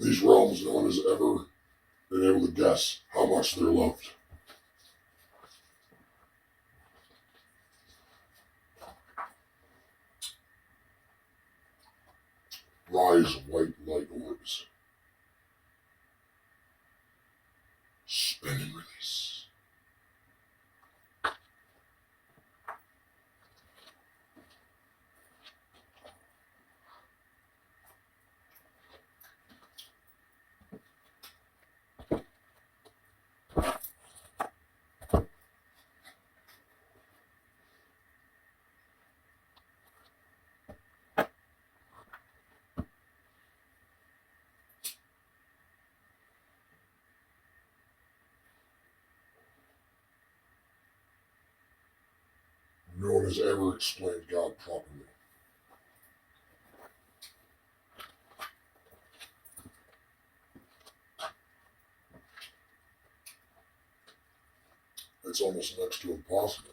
these realms, no one has ever been able to guess how much they're loved. Rise of white light orbs. Spin and release. No one has ever explained God properly. It's almost next to impossible.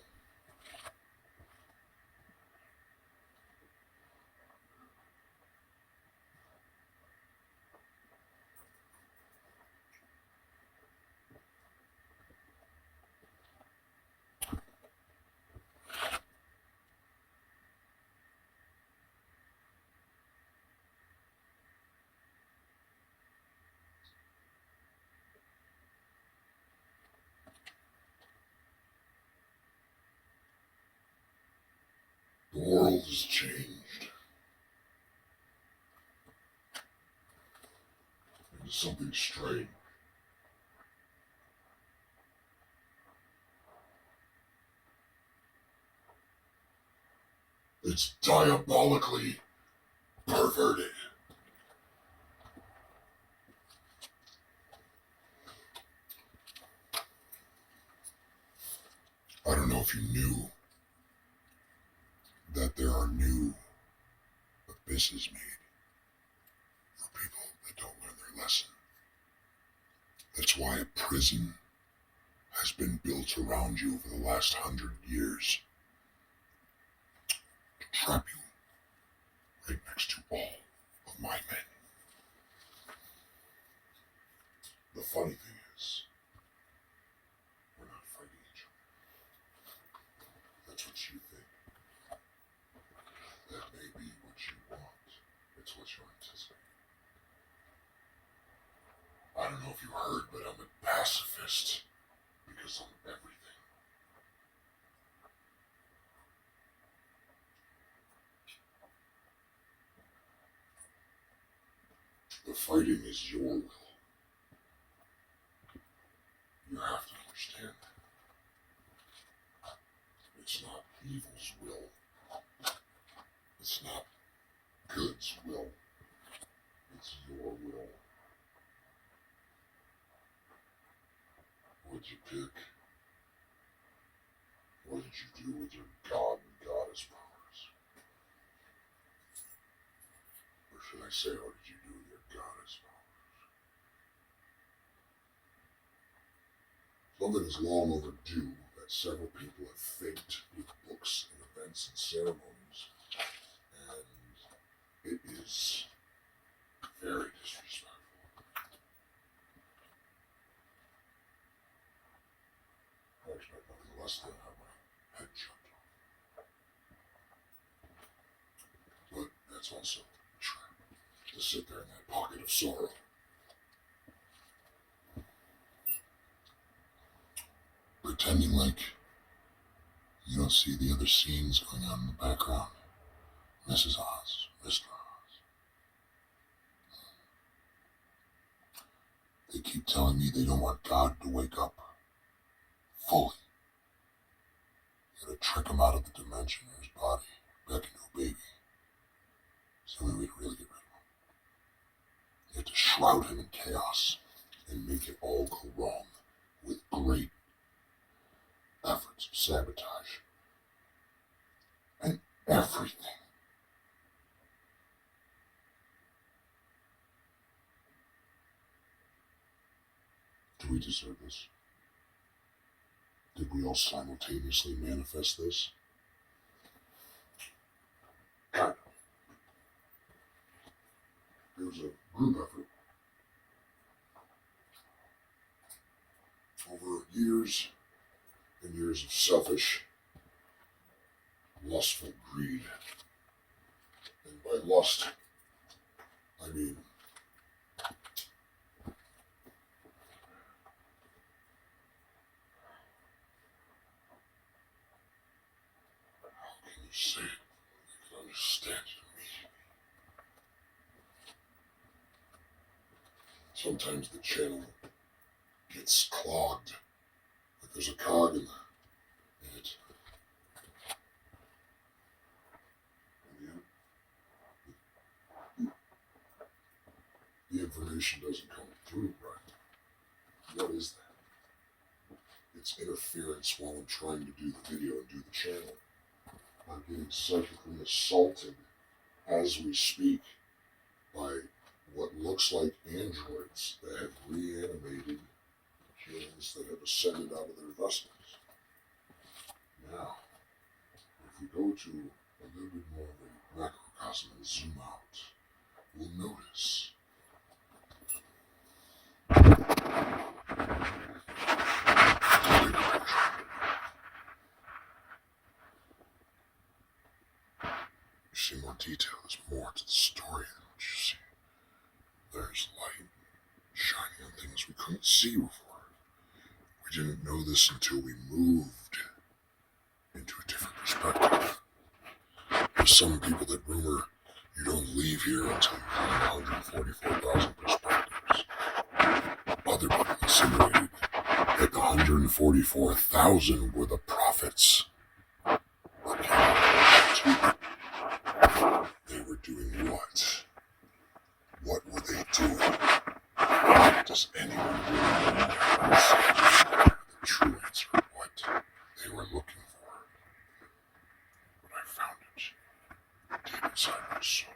The world has changed into something strange. It's diabolically perverted. I don't know if you knew that there are new abysses made for people that don't learn their lesson. That's why a prison has been built around you over the last 100 years to trap you right next to all of my men. The funny thing is, we're not fighting each other. That's what you think. That may be what you want. It's what you're anticipating. I don't know if you heard, but I'm a pacifist because I'm everything. The fighting is your will. You have to understand that. It's not evil's will. It's not good's will. It's your will. What'd you pick? What did you do with your god and goddess powers? Or should I say, what did you do with your goddess powers? Something is long overdue that several people have faked with books and events and ceremonies, and it is very disrespectful. I expect nothing less than have my head chopped off. But that's also a trap, to sit there in that pocket of sorrow. Pretending like you don't see the other scenes going on in the background. Mrs. Oz, Mr. Oz. They keep telling me they don't want God to wake up fully. You gotta trick him out of the dimension or his body back into a baby. It's the only way to really get rid of him. You have to shroud him in chaos and make it all go wrong with great efforts of sabotage and everything. Do we deserve this? Did we all simultaneously manifest this? Kind of. It was a group effort. years and years of selfish, lustful greed. And by lust, I mean you say it, you can understand it. Sometimes the channel gets clogged, like there's a cog in it. The information doesn't come through right. What is that? It's interference while I'm trying to do the video and do the channel. I'm getting psychically assaulted as we speak by what looks like androids that have reanimated humans that have ascended out of their vestments. Now, if we go to a little bit more of a macrocosm and zoom out, we'll notice you see more detail. There's more to the story than what you see. There's light shining on things we couldn't see before. We didn't know this until we moved into a different perspective. There's some people that rumor you don't leave here until you find 144,000 perspectives. Other people insinuated that the 144,000 were the prophets that came out of the They were doing what? What were they doing? Does anyone really know the true answer of what they were looking for? But I found it deep inside my soul.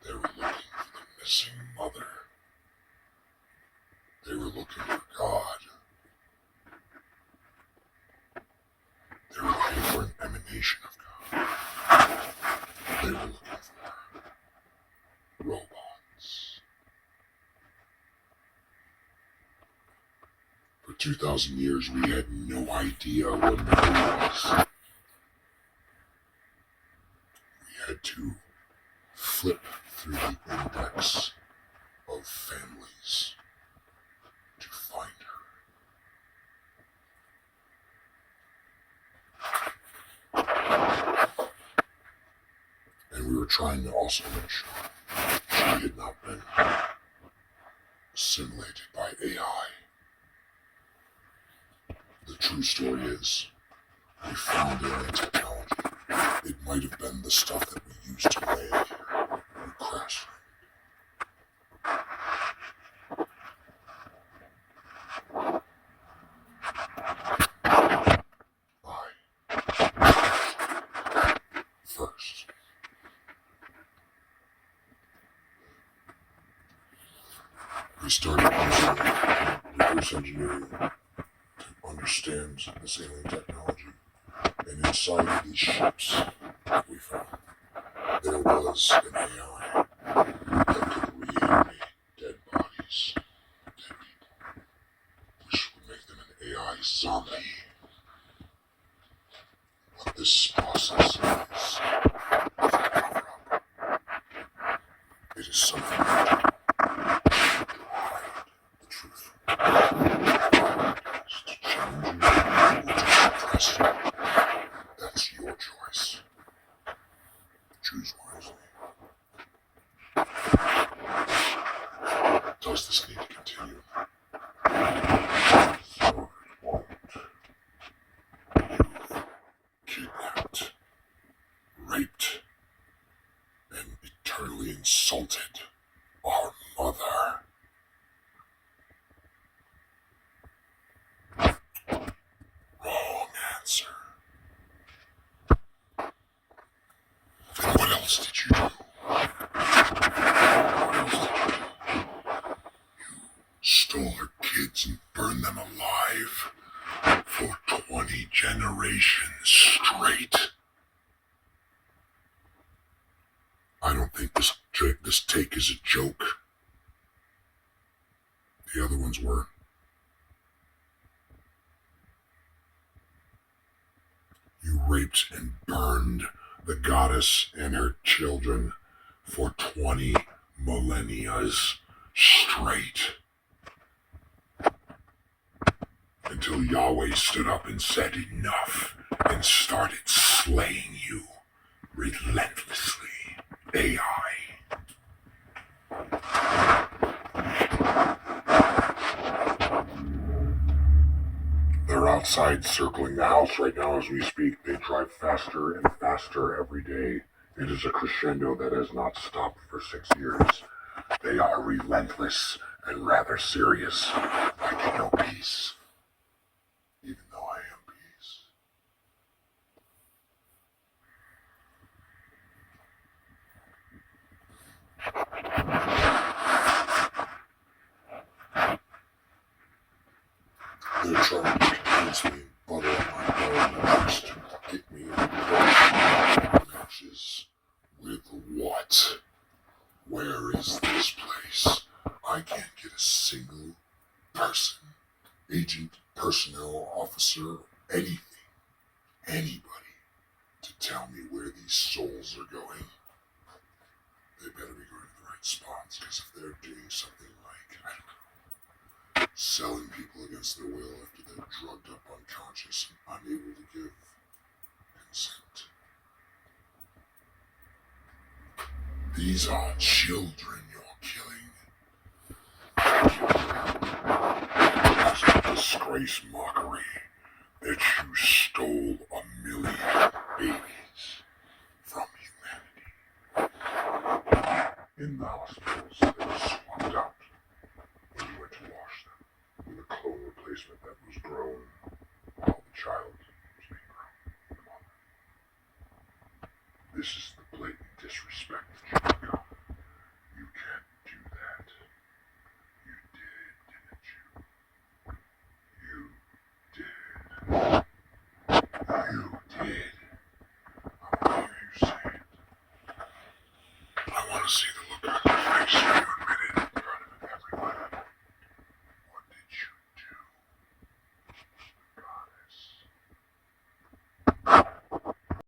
They were looking for the missing mother. They were looking for God. They were looking for an emanation of God. They were looking for robots. For 2,000 years, we had no idea what that was. We had to flip through the index of families to find her. And we were trying to also make sure she had not been assimilated by AI. The true story is, we found alien technology. It might have been the stuff that we used to land here. We crashed. First. We started using reverse engineering to understand this alien technology. And inside of these ships that we found, there was an AI that could reanimate dead bodies, dead people, which would make them an AI zombie. What this process is a cover-up. It is something that to hide the truth. To change you or to suppress you. That's your choice. Choose wisely. Does this need to continue? So it won't. You've kidnapped, raped, and eternally insulted our mother. Wrong answer. Then what else did you do? What else did you do? You stole her kids and burned them alive for 20 generations straight. I don't think this take is a joke. The other ones were. You raped and burned the goddess and her children for 20 millennia straight. Until Yahweh stood up and said enough and started slaying you relentlessly. AI. They're outside circling the house right now as we speak. They drive faster and faster every day. It is a crescendo that has not stopped for 6 years. They are relentless and rather serious. I can know peace, even though I am peace. They're trying to convince me butter on my bone next to get me in matches with what? Where is this place? I can't get a single person, agent, personnel, officer, anything, anybody to tell me where these souls are going. They better be going to the right spots, because if they're doing something like, I don't know, selling people against their will after they're drugged up unconscious and unable to give consent. These are children you're killing. It's a disgrace mockery that you stole 1 million babies from humanity. In the hospitals, they were swapped out when you went to wash them with a clone replacement that was grown while the child was being grown. This is the blatant disrespect that you become. You can't do that. You did, didn't you? You did. I want to hear you say it. I want to see the look on your face.